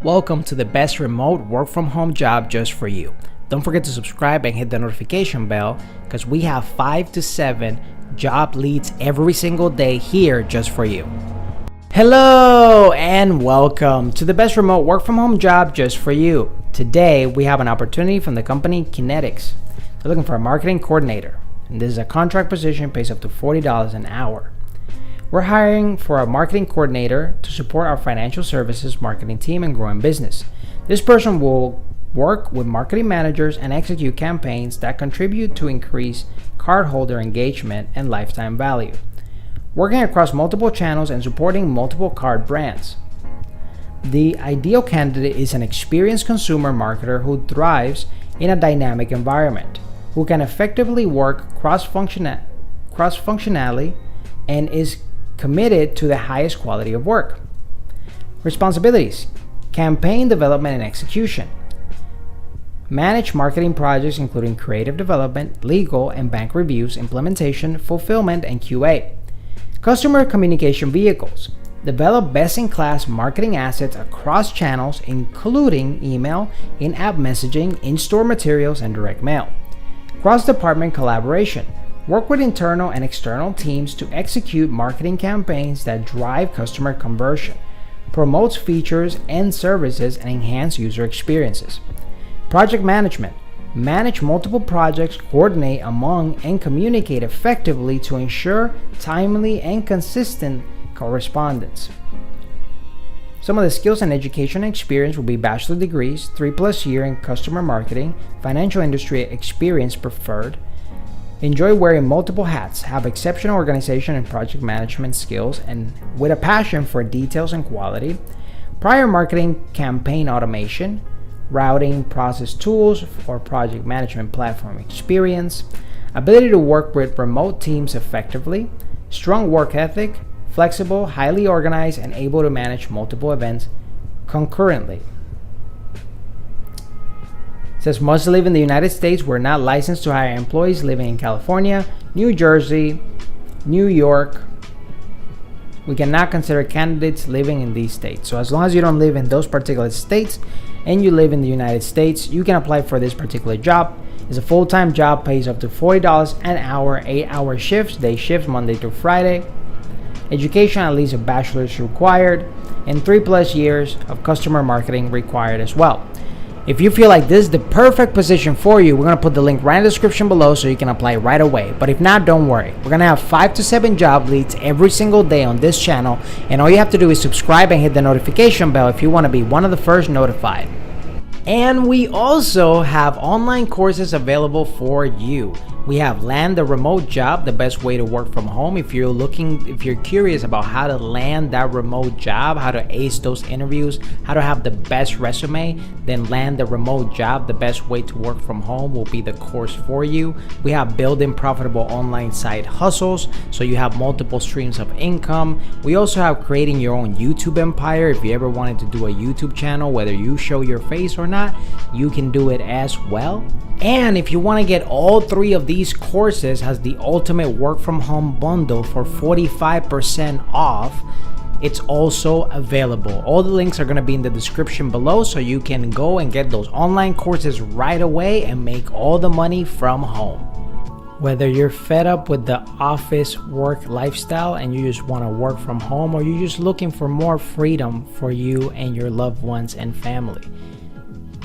Welcome to the best remote work from home job just for you. Don't forget to subscribe and hit the notification bell because we have 5 to 7 job leads every single day here just for you. Hello and welcome to the best remote work from home job just for you. Today we have an opportunity from the company Kinetics. They're looking for a marketing coordinator, and this is a contract position, pays up to $40 an hour. We're hiring for a marketing coordinator to support our financial services marketing team and growing business. This person will work with marketing managers and execute campaigns that contribute to increase cardholder engagement and lifetime value, working across multiple channels and supporting multiple card brands. The ideal candidate is an experienced consumer marketer who thrives in a dynamic environment, who can effectively work cross-functionally and is committed to the highest quality of work. Responsibilities: campaign development and execution. Manage marketing projects including creative development, legal and bank reviews, implementation, fulfillment, and QA. Customer communication vehicles. Develop best-in-class marketing assets across channels including email, in-app messaging, in-store materials, and direct mail. Cross-department collaboration. Work with internal and external teams to execute marketing campaigns that drive customer conversion, promotes features and services, and enhance user experiences. Project management. Manage multiple projects, coordinate among, and communicate effectively to ensure timely and consistent correspondence. Some of the skills and education experience will be bachelor degrees, 3+ year in customer marketing, financial industry experience preferred. Enjoy wearing multiple hats, have exceptional organization and project management skills, and with a passion for details and quality. Prior marketing campaign automation, routing process tools or project management platform experience. Ability to work with remote teams effectively. Strong work ethic, flexible, highly organized, and able to manage multiple events concurrently. Says must live in the United States. We're not licensed to hire employees living in California, New Jersey, New York. We cannot consider candidates living in these states. So as long as you don't live in those particular states and you live in the United States, you can apply for this particular job. It's a full-time job, pays up to $40 an hour, 8-hour shifts, day shifts, Monday through Friday. Education, at least a bachelor's required, and 3+ years of customer marketing required as well. If you feel like this is the perfect position for you, we're going to put the link right in the description below so you can apply right away. But if not, don't worry. We're going to have 5 to 7 job leads every single day on this channel. And all you have to do is subscribe and hit the notification bell if you want to be one of the first notified. And we also have online courses available for you. We have Land the Remote Job, the best way to work from home. If you're curious about how to land that remote job, how to ace those interviews, how to have the best resume, then Land the Remote Job, the best way to work from home, will be the course for you. We have Building Profitable Online Side Hustles, so you have multiple streams of income. We also have Creating Your Own YouTube Empire. If you ever wanted to do a YouTube channel, whether you show your face or not, you can do it as well. And if you want to get all 3 of these courses, has the ultimate work from home bundle for 45% off. It's also available. All the links are going to be in the description below, so you can go and get those online courses right away and make all the money from home. Whether you're fed up with the office work lifestyle and you just want to work from home, or you're just looking for more freedom for you and your loved ones and family,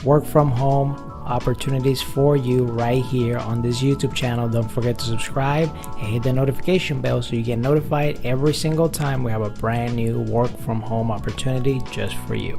work from home opportunities for you right here on this YouTube channel. Don't forget to subscribe and hit the notification bell so you get notified every single time we have a brand new work from home opportunity just for you.